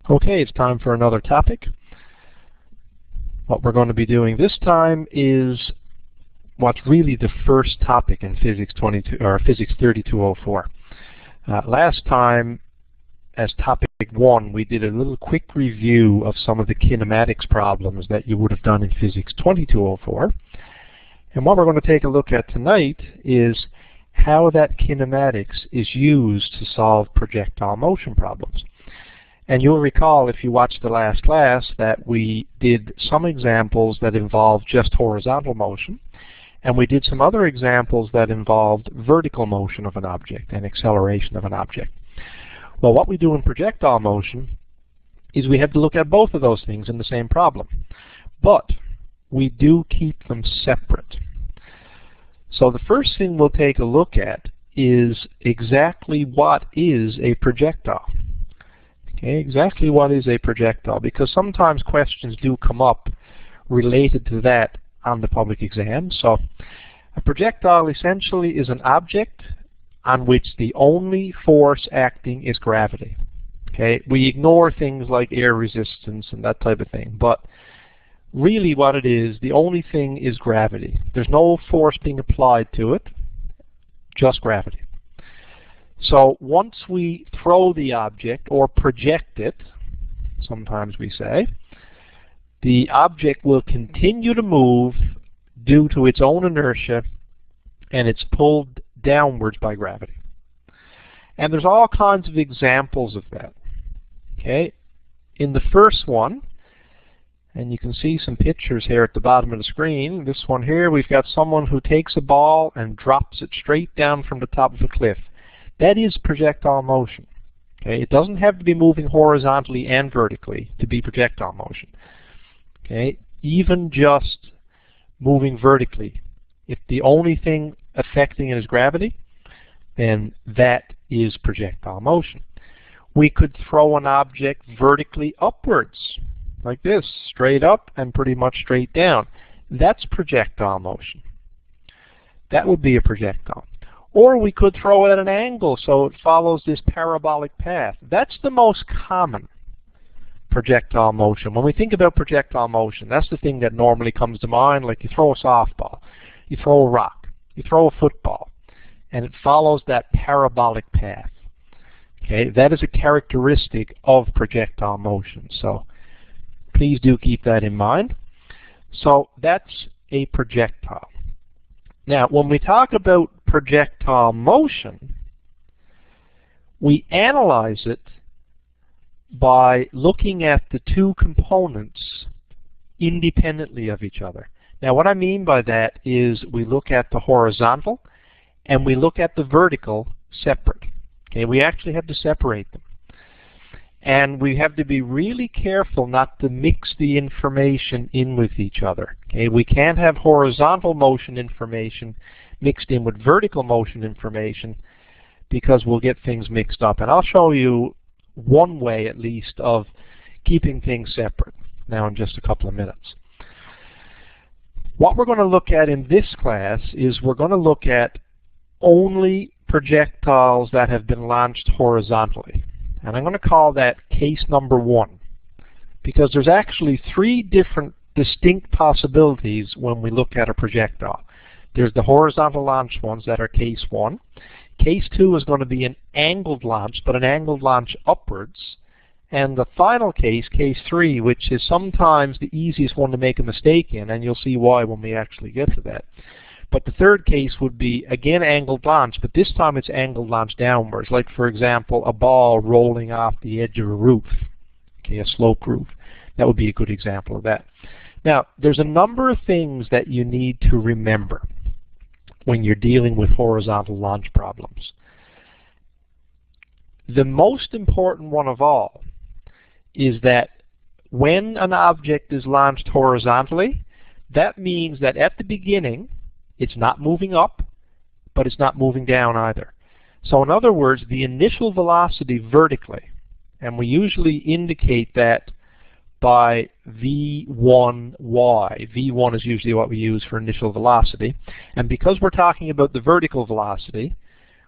Okay, it's time for another topic. What we're going to be doing this time is what's really the first topic in Physics 3204. Last time, as topic 1, we did a little quick review of some of the kinematics problems that you would have done in Physics 2204. And what we're going to take a look at tonight is how that kinematics is used to solve projectile motion problems. And you'll recall, if you watched the last class, that we did some examples that involved just horizontal motion, and we did some other examples that involved vertical motion of an object and acceleration of an object. Well, what we do in projectile motion is we have to look at both of those things in the same problem, but we do keep them separate. So the first thing we'll take a look at is exactly what is a projectile. Okay, exactly what is a projectile, because sometimes questions do come up related to that on the public exam. So a projectile essentially is an object on which the only force acting is gravity. Okay, we ignore things like air resistance and that type of thing, but really what it is, the only thing is gravity. There's no force being applied to it, just gravity. So once we throw the object, or project it, sometimes we say, the object will continue to move due to its own inertia, and it's pulled downwards by gravity. And there's all kinds of examples of that. Okay, in the first one, and you can see some pictures here at the bottom of the screen. This one here, we've got someone who takes a ball and drops it straight down from the top of a cliff. That is projectile motion. Okay, it doesn't have to be moving horizontally and vertically to be projectile motion. Okay, even just moving vertically, if the only thing affecting it is gravity, then that is projectile motion. We could throw an object vertically upwards, like this, straight up and pretty much straight down. That's projectile motion. That would be a projectile. Or we could throw it at an angle so it follows this parabolic path. That's the most common projectile motion. When we think about projectile motion, that's the thing that normally comes to mind, like you throw a softball, you throw a rock, you throw a football, and it follows that parabolic path. Okay, that is a characteristic of projectile motion. So please do keep that in mind. So that's a projectile. Now, when we talk about projectile motion, we analyze it by looking at the two components independently of each other. Now, what I mean by that is we look at the horizontal and we look at the vertical separate. Okay, we actually have to separate them. And we have to be really careful not to mix the information in with each other. Okay, we can't have horizontal motion information mixed in with vertical motion information, because we'll get things mixed up. And I'll show you one way, at least, of keeping things separate now in just a couple of minutes. What we're going to look at in this class is we're going to look at only projectiles that have been launched horizontally. And I'm going to call that case number 1, because there's actually 3 different distinct possibilities when we look at a projectile. There's the horizontal launch ones that are case 1. Case 2 is going to be an angled launch, but an angled launch upwards. And the final case, case 3, which is sometimes the easiest one to make a mistake in, and you'll see why when we actually get to that. But the third case would be, again, angled launch, but this time it's angled launch downwards. Like, for example, a ball rolling off the edge of a roof, okay, a sloped roof. That would be a good example of that. Now, there's a number of things that you need to remember when you're dealing with horizontal launch problems. The most important one of all is that when an object is launched horizontally, that means that at the beginning, it's not moving up, but it's not moving down either. So in other words, the initial velocity vertically, and we usually indicate that by V1y. V1 is usually what we use for initial velocity. And because we're talking about the vertical velocity,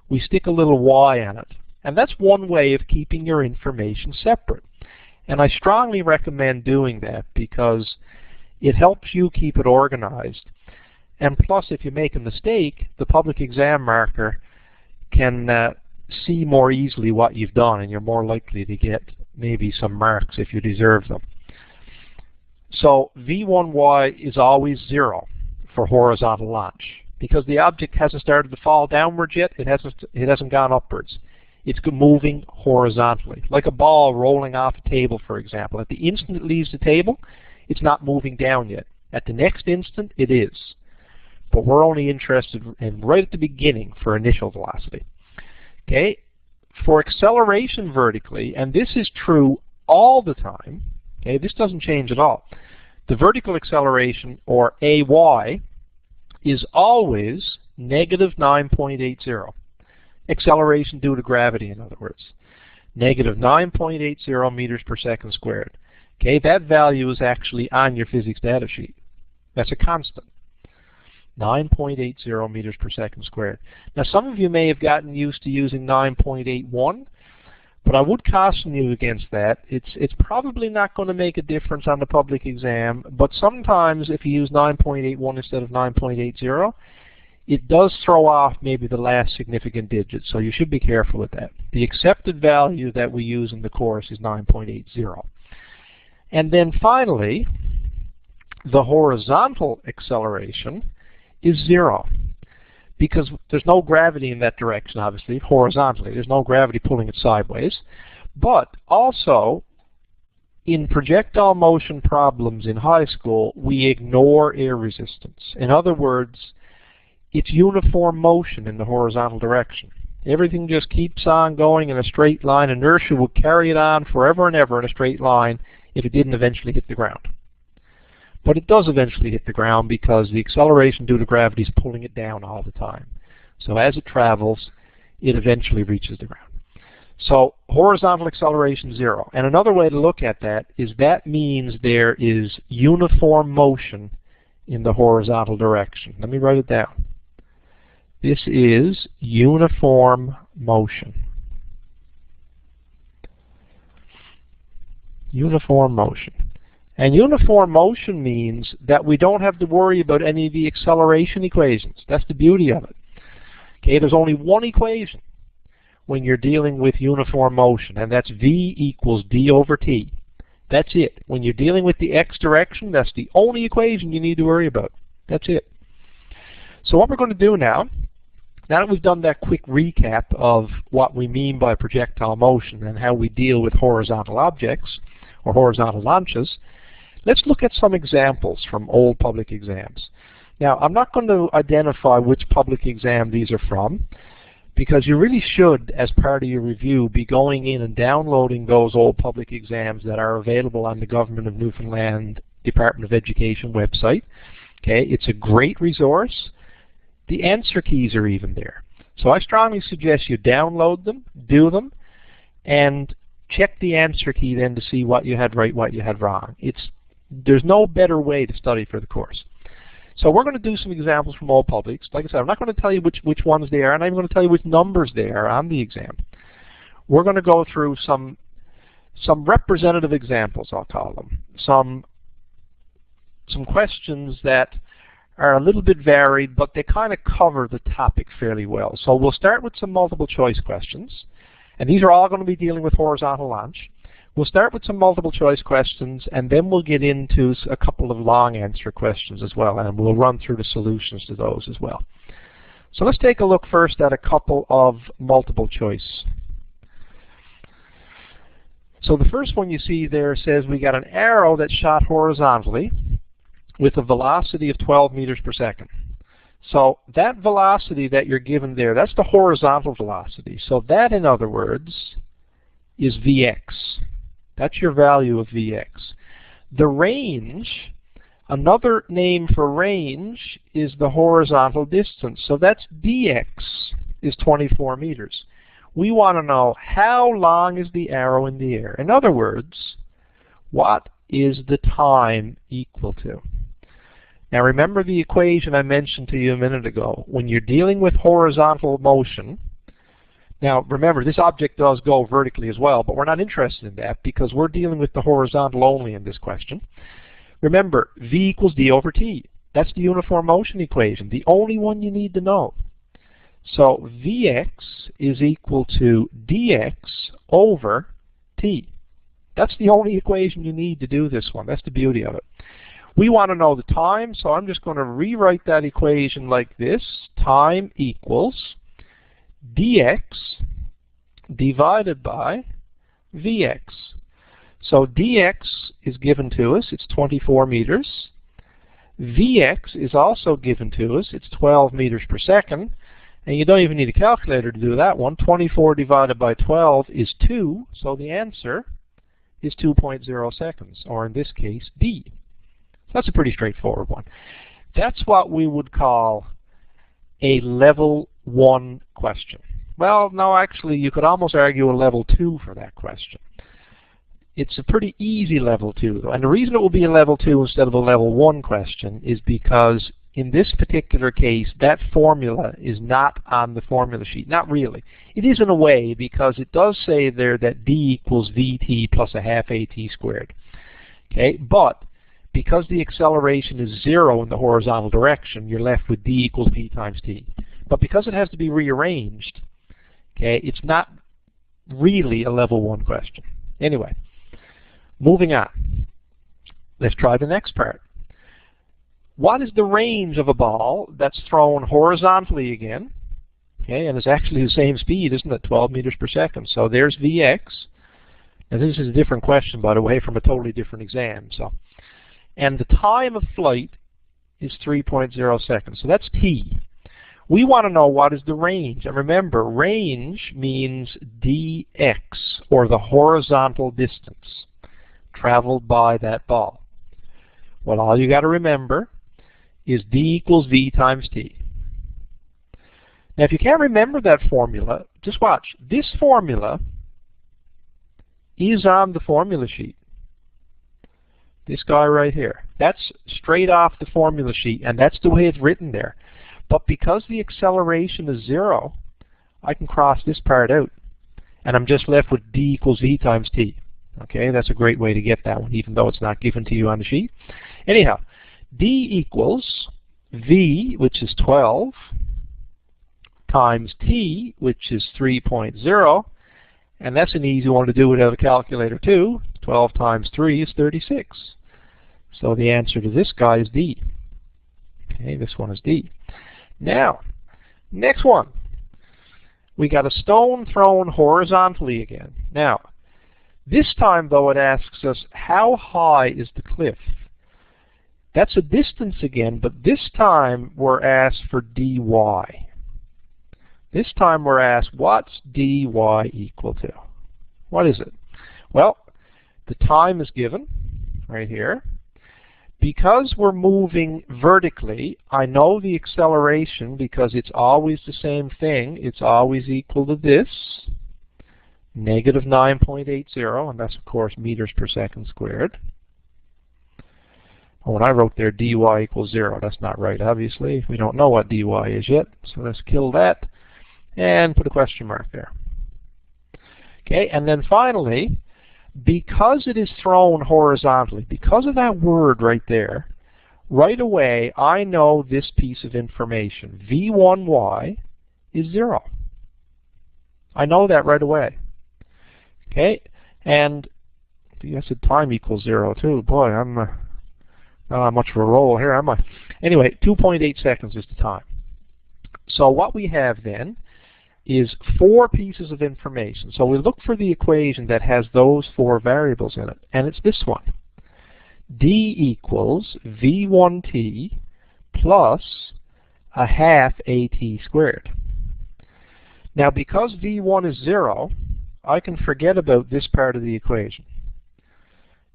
we stick a little y on it. And that's one way of keeping your information separate. And I strongly recommend doing that because it helps you keep it organized. And plus, if you make a mistake, the public exam marker can see more easily what you've done, and you're more likely to get maybe some marks if you deserve them. So V1Y is always 0 for horizontal launch, because the object hasn't started to fall downwards yet. It hasn't gone upwards. It's moving horizontally, like a ball rolling off a table, for example. At the instant it leaves the table, it's not moving down yet. At the next instant, it is. But we're only interested in right at the beginning for initial velocity. Okay? For acceleration vertically, and this is true all the time, okay, this doesn't change at all. The vertical acceleration, or AY, is always negative 9.80. Acceleration due to gravity, in other words. Negative 9.80 meters per second squared. Okay, that value is actually on your physics data sheet. That's a constant. 9.80 meters per second squared. Now, some of you may have gotten used to using 9.81, but I would caution you against that. It's probably not going to make a difference on the public exam, but sometimes if you use 9.81 instead of 9.80, it does throw off maybe the last significant digit, so you should be careful with that. The accepted value that we use in the course is 9.80. And then finally, the horizontal acceleration is 0, because there's no gravity in that direction, obviously, horizontally. There's no gravity pulling it sideways. But also, in projectile motion problems in high school, we ignore air resistance. In other words, it's uniform motion in the horizontal direction. Everything just keeps on going in a straight line. Inertia will carry it on forever and ever in a straight line if it didn't eventually hit the ground. But it does eventually hit the ground because the acceleration due to gravity is pulling it down all the time. So as it travels, it eventually reaches the ground. So horizontal acceleration 0. And another way to look at that is that means there is uniform motion in the horizontal direction. Let me write it down. This is uniform motion. Uniform motion. And uniform motion means that we don't have to worry about any of the acceleration equations. That's the beauty of it. Okay, there's only one equation when you're dealing with uniform motion, and that's V equals d over t. That's it. When you're dealing with the x direction, that's the only equation you need to worry about. That's it. So what we're going to do now that we've done that quick recap of what we mean by projectile motion and how we deal with horizontal objects or horizontal launches, let's look at some examples from old public exams. Now, I'm not going to identify which public exam these are from, because you really should, as part of your review, be going in and downloading those old public exams that are available on the Government of Newfoundland Department of Education website. Okay, it's a great resource. The answer keys are even there. So I strongly suggest you download them, do them, and check the answer key then to see what you had right, what you had wrong. There's no better way to study for the course. So we're going to do some examples from all publics. Like I said, I'm not going to tell you which ones they are, and I'm going to tell you which numbers they are on the exam. We're going to go through some representative examples, I'll call them. Some questions that are a little bit varied, but they kind of cover the topic fairly well. So we'll start with some multiple choice questions, and these are all going to be dealing with horizontal launch. We'll start with some multiple choice questions, and then we'll get into a couple of long answer questions as well, and we'll run through the solutions to those as well. So let's take a look first at a couple of multiple choice. So the first one you see there says we got an arrow that's shot horizontally with a velocity of 12 meters per second. So that velocity that you're given there, that's the horizontal velocity. So that, in other words, is Vx. That's your value of Vx. The range, another name for range, is the horizontal distance. So that's dx is 24 meters. We want to know how long is the arrow in the air. In other words, what is the time equal to? Now remember the equation I mentioned to you a minute ago. When you're dealing with horizontal motion, Now remember, this object does go vertically as well, but we're not interested in that because we're dealing with the horizontal only in this question. Remember, V equals d over t. That's the uniform motion equation, the only one you need to know. So Vx is equal to dx over t. That's the only equation you need to do this one. That's the beauty of it. We want to know the time, so I'm just going to rewrite that equation like this. Time equals dx divided by Vx. So dx is given to us, it's 24 meters. Vx is also given to us, it's 12 meters per second. And you don't even need a calculator to do that one. 24 divided by 12 is 2, so the answer is 2.0 seconds, or in this case, D. So that's a pretty straightforward one. That's what we would call a level 1 question. Well, no, actually, you could almost argue a level 2 for that question. It's a pretty easy level 2, though. And the reason it will be a level 2 instead of a level 1 question is because in this particular case, that formula is not on the formula sheet. Not really. It is in a way because it does say there that d equals vt plus a half at squared. Okay, but because the acceleration is 0 in the horizontal direction, you're left with d equals v times t. But because it has to be rearranged, okay, it's not really a level 1 question. Anyway, moving on. Let's try the next part. What is the range of a ball that's thrown horizontally again? Okay, and it's actually the same speed, isn't it? 12 meters per second. So there's Vx. And this is a different question, by the way, from a totally different exam. So, and the time of flight is 3.0 seconds. So that's t. We want to know what is the range. And remember, range means dx, or the horizontal distance traveled by that ball. Well, all you got to remember is d equals v times t. Now, if you can't remember that formula, just watch. This formula is on the formula sheet. This guy right here. That's straight off the formula sheet, and that's the way it's written there. But because the acceleration is 0, I can cross this part out, and I'm just left with d equals v times t. Okay, that's a great way to get that one, even though it's not given to you on the sheet. Anyhow, d equals v, which is 12, times t, which is 3.0, and that's an easy one to do without a calculator too. 12 times 3 is 36. So the answer to this guy is D. Okay, this one is D. Now, next one. We got a stone thrown horizontally again. Now, this time though it asks us, how high is the cliff? That's a distance again, but this time we're asked for dy. This time we're asked, what's dy equal to? What is it? Well, the time is given right here. Because we're moving vertically, I know the acceleration because it's always the same thing. It's always equal to this, negative 9.80, and that's, of course, meters per second squared. When I wrote there dy equals 0, that's not right, obviously. We don't know what dy is yet, so let's kill that and put a question mark there. Okay, and then finally, because it is thrown horizontally, because of that word right there, right away I know this piece of information. v1y is 0. I know that right away. Okay, and I said time equals 0 too. Boy, I'm not much of a roll here, am I? Anyway, 2.8 seconds is the time. So what we have then is 4 pieces of information. So we look for the equation that has those 4 variables in it, and it's this one. D equals v1t plus a half at squared. Now because v1 is 0, I can forget about this part of the equation.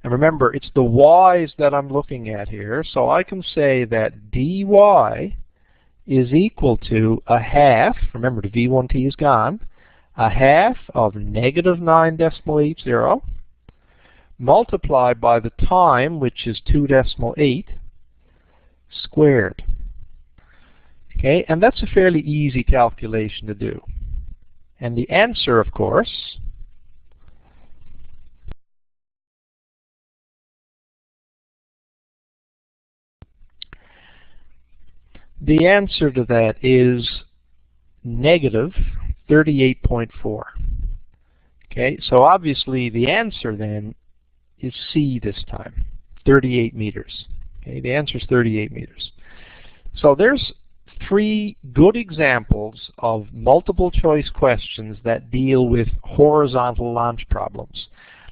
And remember, it's the y's that I'm looking at here, so I can say that dy is equal to a half, remember the v1t is gone, a half of negative 9.80 multiplied by the time, which is 2.8 squared. Okay, and that's a fairly easy calculation to do. And the answer, of course, the answer to that is negative 38.4. Okay, so obviously the answer then is C this time, 38 meters. Okay, the answer is 38 meters. So there's 3 good examples of multiple choice questions that deal with horizontal launch problems.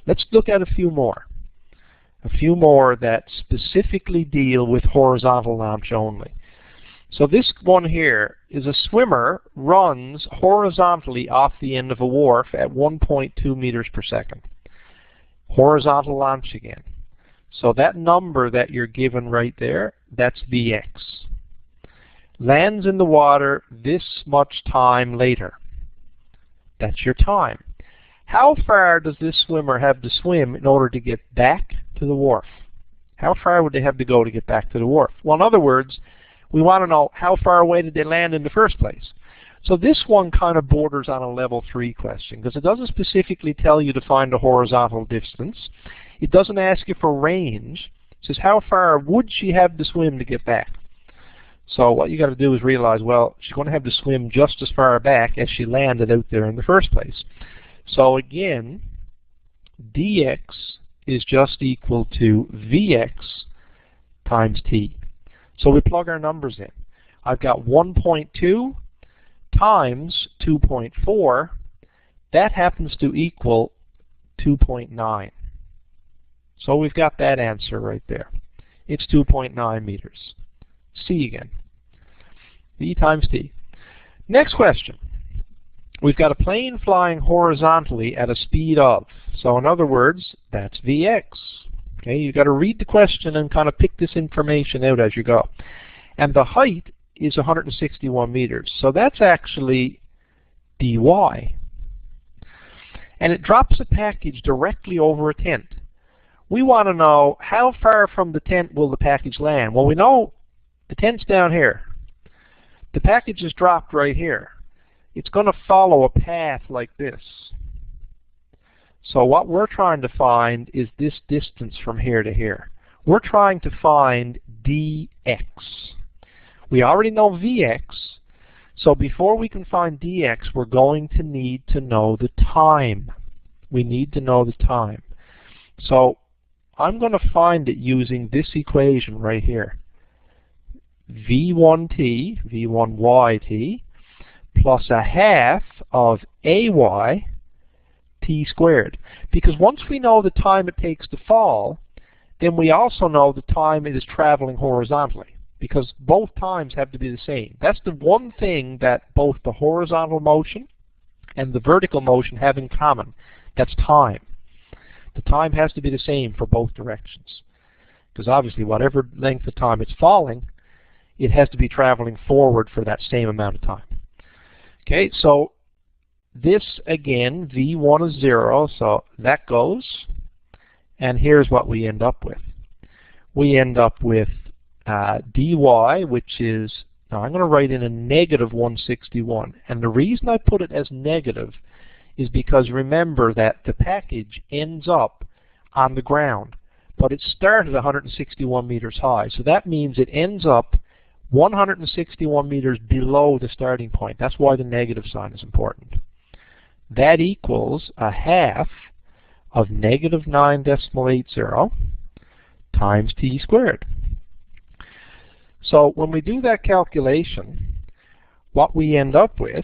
Let's look at a few more. A few more that specifically deal with horizontal launch only. So this one here is a swimmer runs horizontally off the end of a wharf at 1.2 meters per second. Horizontal launch again. So that number that you're given right there, that's Vx. Lands in the water this much time later. That's your time. How far does this swimmer have to swim in order to get back to the wharf? How far would they have to go to get back to the wharf? Well, in other words, we want to know how far away did they land in the first place. So this one kind of borders on a level 3 question because it doesn't specifically tell you to find a horizontal distance. It doesn't ask you for range. It says how far would she have to swim to get back. So what you got to do is realize, well, she's going to have to swim just as far back as she landed out there in the first place. So again, dx is just equal to Vx times t. So we plug our numbers in. I've got 1.2 times 2.4. That happens to equal 2.9. So we've got that answer right there. It's 2.9 meters. C again. V times t. Next question. We've got a plane flying horizontally at a speed of. So in other words, that's Vx. Okay, you've got to read the question and kind of pick this information out as you go. And the height is 161 meters. So that's actually dy. And it drops a package directly over a tent. We want to know how far from the tent will the package land. Well, we know the tent's down here. The package is dropped right here. It's going to follow a path like this. So what we're trying to find is this distance from here to here. We're trying to find dx. We already know Vx, so before we can find dx, we're going to need to know the time. We need to know the time. So I'm going to find it using this equation right here. V1t, V1yt, plus a half of ay t squared. Because once we know the time it takes to fall, then we also know the time it is traveling horizontally. Because both times have to be the same. That's the one thing that both the horizontal motion and the vertical motion have in common. That's time. The time has to be the same for both directions. Because obviously whatever length of time it's falling, it has to be traveling forward for that same amount of time. Okay, so this again, V1 is 0, so that goes. And here's what we end up with. We end up with dy, which is, now I'm going to write in a negative 161. And the reason I put it as negative is because remember that the package ends up on the ground. But it started 161 meters high. So that means it ends up 161 meters below the starting point. That's why the negative sign is important. That equals a half of negative 9.80 times t squared. So when we do that calculation, what we end up with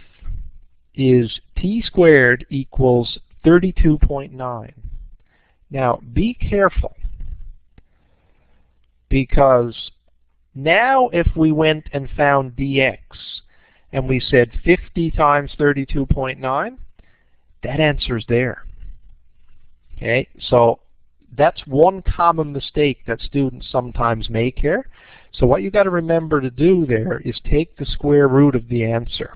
is t squared equals 32.9. Now be careful, because now if we went and found dx and we said 50 times 32.9, that answer's there. Okay, so that's one common mistake that students sometimes make here. So what you got to remember to do there is take the square root of the answer.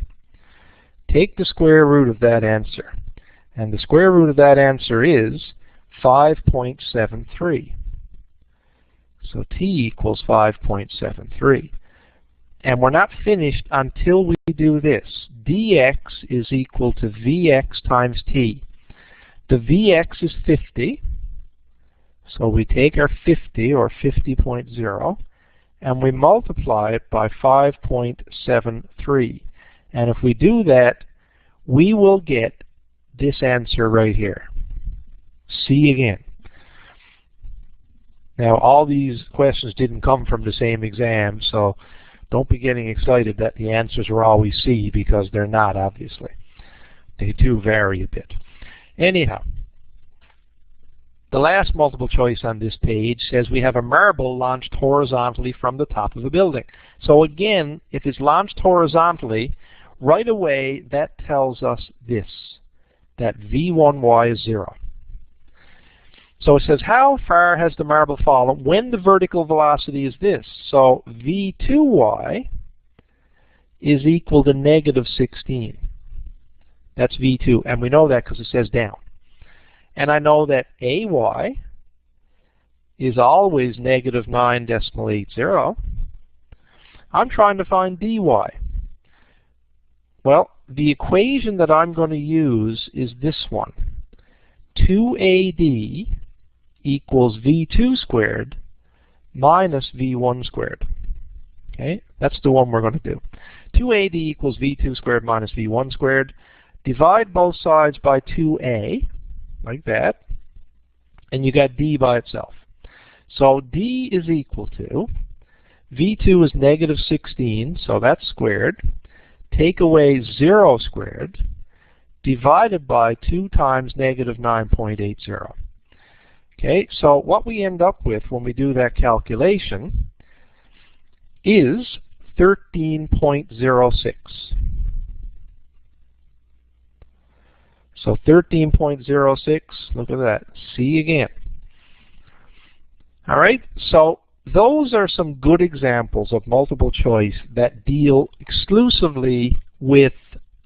Take the square root of that answer. And the square root of that answer is 5.73. So t equals 5.73. And we're not finished until we do this. dx is equal to Vx times t. The Vx is 50. So we take our 50, or 50.0, and we multiply it by 5.73. And if we do that, we will get this answer right here. C again. Now, all these questions didn't come from the same exam, so don't be getting excited that the answers are always C, because they're not, obviously. They do vary a bit. Anyhow, the last multiple choice on this page says we have a marble launched horizontally from the top of a building. So again, if it's launched horizontally, right away that tells us this, that V1y is 0. So it says, how far has the marble fallen when the vertical velocity is this? So V2y is equal to negative 16. That's V2, and we know that because it says down. And I know that AY is always negative 9.80. I'm trying to find DY. Well, the equation that I'm going to use is this one. 2AD equals V2 squared minus V1 squared. Okay, that's the one we're going to do. 2AD equals V2 squared minus V1 squared. Divide both sides by 2A. Like that, and you got D by itself. So D is equal to, V2 is negative 16, so that's squared. Take away 0 squared, divided by 2 times negative 9.80. Okay, so what we end up with when we do that calculation is 13.06. So 13.06, look at that, C again. All right, so those are some good examples of multiple choice that deal exclusively with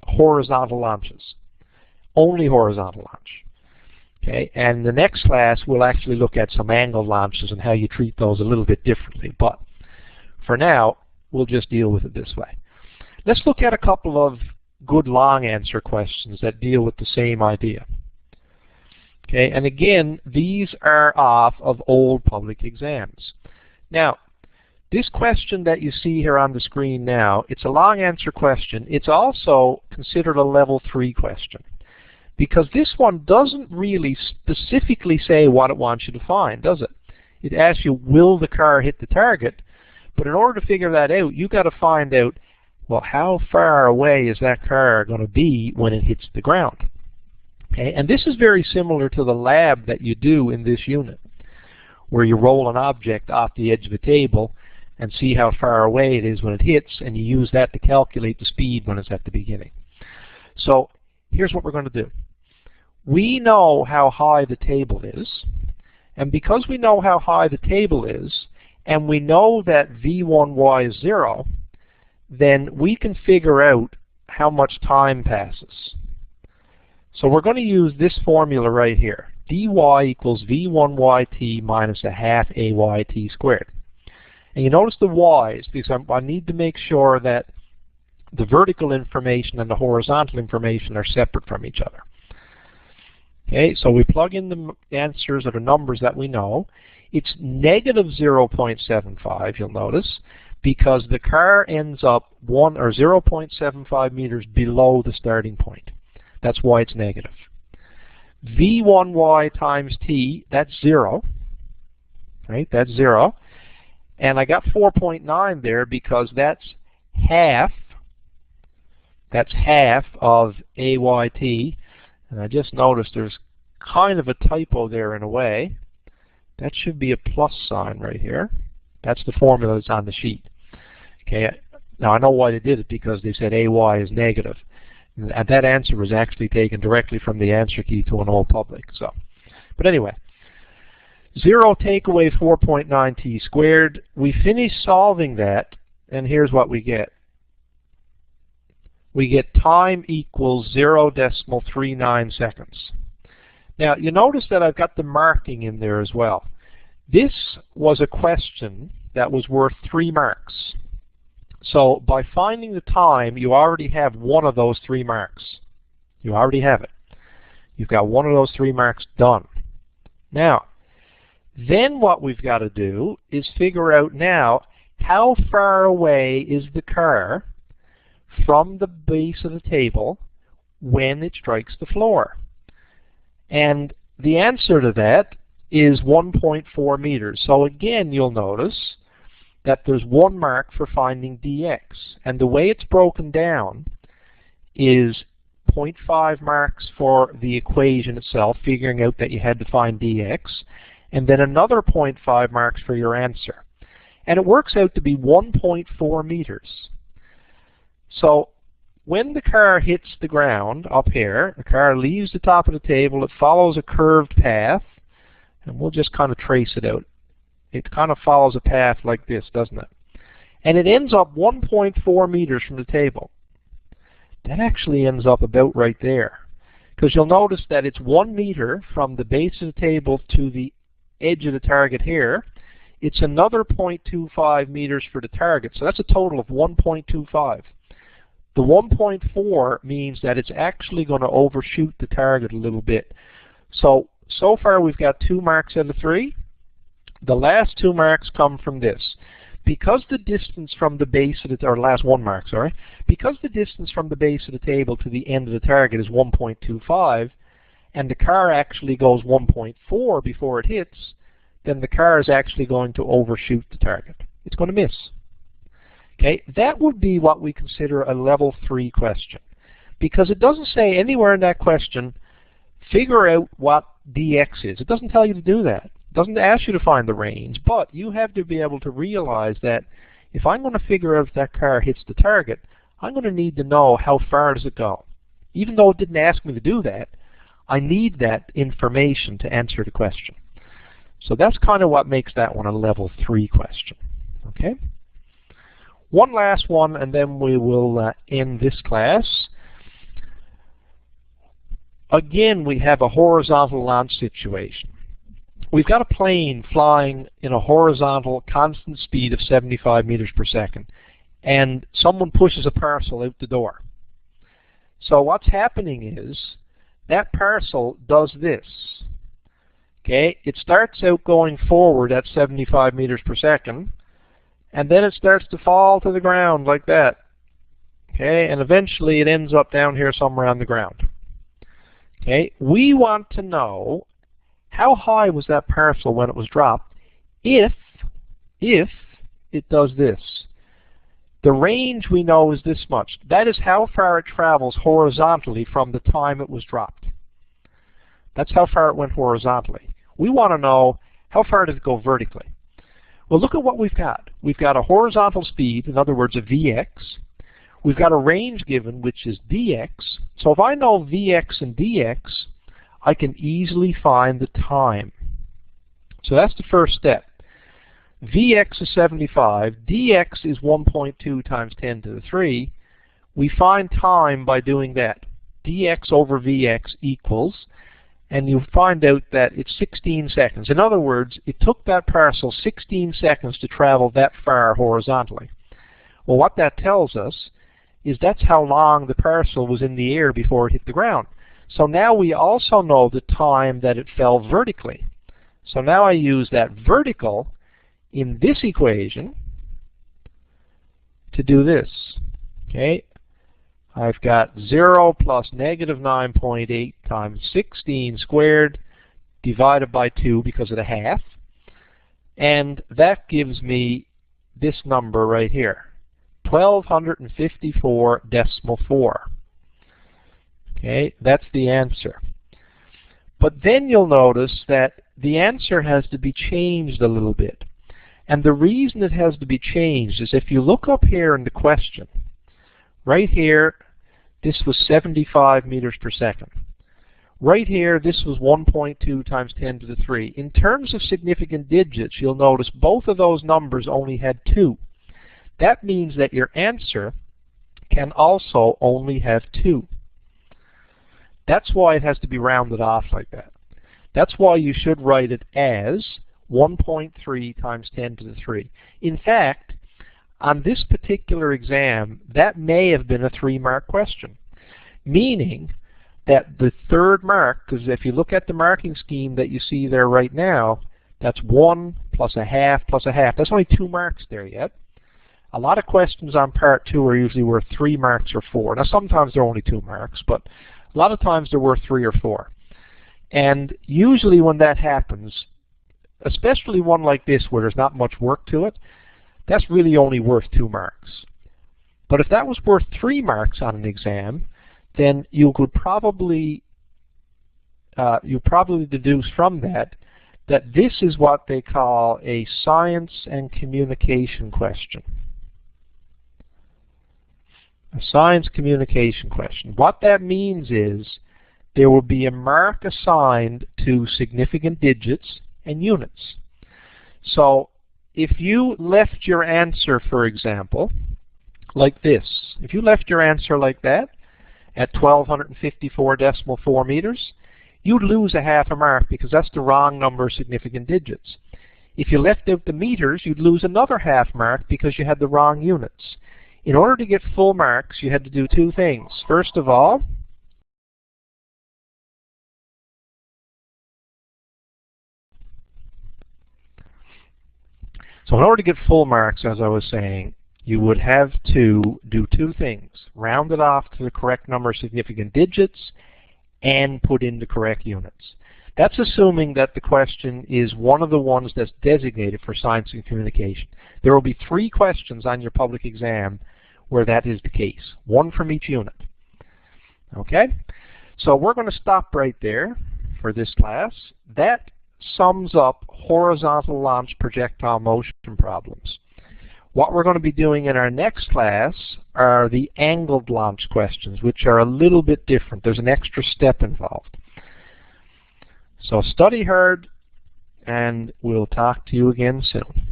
horizontal launches, only horizontal launch. Okay, and the next class we'll actually look at some angle launches and how you treat those a little bit differently. But for now, we'll just deal with it this way. Let's look at a couple of good long answer questions that deal with the same idea. Okay, and again, these are off of old public exams. Now, this question that you see here on the screen now, it's a long answer question. It's also considered a level 3 question, because this one doesn't really specifically say what it wants you to find, does it? It asks you, will the car hit the target? But in order to figure that out, you've got to find out, well, how far away is that car going to be when it hits the ground? Okay, and this is very similar to the lab that you do in this unit, where you roll an object off the edge of a table and see how far away it is when it hits, and you use that to calculate the speed when it's at the beginning. So here's what we're going to do. We know how high the table is, and because we know how high the table is, and we know that V1y is 0, then we can figure out how much time passes. So we're going to use this formula right here. dy equals v1yt minus a half ayt squared. And you notice the y's, because I need to make sure that the vertical information and the horizontal information are separate from each other. Okay, so we plug in the answers or the numbers that we know. It's negative 0.75, you'll notice, because the car ends up 1 or 0.75 meters below the starting point. That's why it's negative. V1y times t, that's 0. Right, that's 0. And I got 4.9 there because that's half. That's half of AYT. And I just noticed there's kind of a typo there in a way. That should be a plus sign right here. That's the formula that's on the sheet. Okay. Now I know why they did it, because they said AY is negative. And that answer was actually taken directly from the answer key to an old public. So, but anyway, 0 take away 4.9 t squared. We finish solving that, and here's what we get. We get time equals 0.39 seconds. Now, you notice that I've got the marking in there as well. This was a question that was worth 3 marks. So by finding the time, you already have one of those 3 marks. You already have it. You've got one of those 3 marks done. Now, then what we've got to do is figure out now how far away is the car from the base of the table when it strikes the floor. And the answer to that is 1.4 meters. So again, you'll notice that there's 1 mark for finding dx. And the way it's broken down is 0.5 marks for the equation itself, figuring out that you had to find dx, and then another 0.5 marks for your answer. And it works out to be 1.4 meters. So when the car hits the ground up here, the car leaves the top of the table, it follows a curved path, and we'll just kind of trace it out. It kind of follows a path like this, doesn't it? And it ends up 1.4 meters from the table. That actually ends up about right there. Because you'll notice that it's 1 meter from the base of the table to the edge of the target here. It's another 0.25 meters for the target, so that's a total of 1.25. The 1.4 means that it's actually going to overshoot the target a little bit. So far we've got 2 marks out of 3. The last 2 marks come from this. Because the distance from the base of the, or last 1 mark, sorry, because the distance from the base of the table to the end of the target is 1.25, and the car actually goes 1.4 before it hits, then the car is actually going to overshoot the target. It's going to miss. Okay, that would be what we consider a level 3 question. Because it doesn't say anywhere in that question, figure out what dx is. It doesn't tell you to do that. It doesn't ask you to find the range, but you have to be able to realize that if I'm going to figure out if that car hits the target, I'm going to need to know how far does it go. Even though it didn't ask me to do that, I need that information to answer the question. So that's kind of what makes that one a level 3 question. Okay? One last one, and then we will end this class. Again, we have a horizontal launch situation. We've got a plane flying in a horizontal constant speed of 75 meters per second, and someone pushes a parcel out the door. So what's happening is that parcel does this. Okay, it starts out going forward at 75 meters per second, and then it starts to fall to the ground like that. Okay, and eventually it ends up down here somewhere on the ground. Okay, we want to know how high was that parcel when it was dropped if it does this. The range we know is this much. That is how far it travels horizontally from the time it was dropped. That's how far it went horizontally. We want to know how far did it go vertically. Well, look at what we've got. We've got a horizontal speed, in other words, a Vx. We've got a range given, which is dx. So if I know Vx and dx, I can easily find the time. So that's the first step. Vx is 75. dx is 1.2 times 10 to the 3. We find time by doing that. dx over Vx equals, and you'll find out that it's 16 seconds. In other words, it took that parcel 16 seconds to travel that far horizontally. Well, what that tells us is that's how long the parcel was in the air before it hit the ground. So now we also know the time that it fell vertically. So now I use that vertical in this equation to do this. Okay, I've got 0 plus negative 9.8 times 16 squared divided by 2 because of the half. And that gives me this number right here, 1254.4. Okay, that's the answer. But then you'll notice that the answer has to be changed a little bit. And the reason it has to be changed is if you look up here in the question, right here, this was 75 meters per second. Right here, this was 1.2 times 10 to the 3. In terms of significant digits, you'll notice both of those numbers only had 2. That means that your answer can also only have 2. That's why it has to be rounded off like that. That's why you should write it as 1.3 times 10 to the 3. In fact, on this particular exam, that may have been a 3-mark question, meaning that the 3rd mark, because if you look at the marking scheme that you see there right now, that's 1 plus a half plus a half. That's only 2 marks there yet. A lot of questions on part 2 are usually worth 3 marks or 4. Now sometimes they're only 2 marks, but a lot of times they're worth 3 or 4. And usually when that happens, especially one like this where there's not much work to it, that's really only worth 2 marks. But if that was worth 3 marks on an exam, then you could probably deduce from that that this is what they call a science and communication question. A science communication question. What that means is there will be a mark assigned to significant digits and units. So if you left your answer, for example, like this, if you left your answer like that at 1254.4 meters, you'd lose a half a mark because that's the wrong number of significant digits. If you left out the meters, you'd lose another half mark because you had the wrong units. In order to get full marks, you had to do 2 things. First of all, so in order to get full marks, as I was saying, you would have to do 2 things. Round it off to the correct number of significant digits and put in the correct units. That's assuming that the question is one of the ones that's designated for science and communication. There will be 3 questions on your public exam where that is the case. 1 from each unit. Okay? So we're going to stop right there for this class. That sums up horizontal launch projectile motion problems. What we're going to be doing in our next class are the angled launch questions, which are a little bit different. There's an extra step involved. So study hard, and we'll talk to you again soon.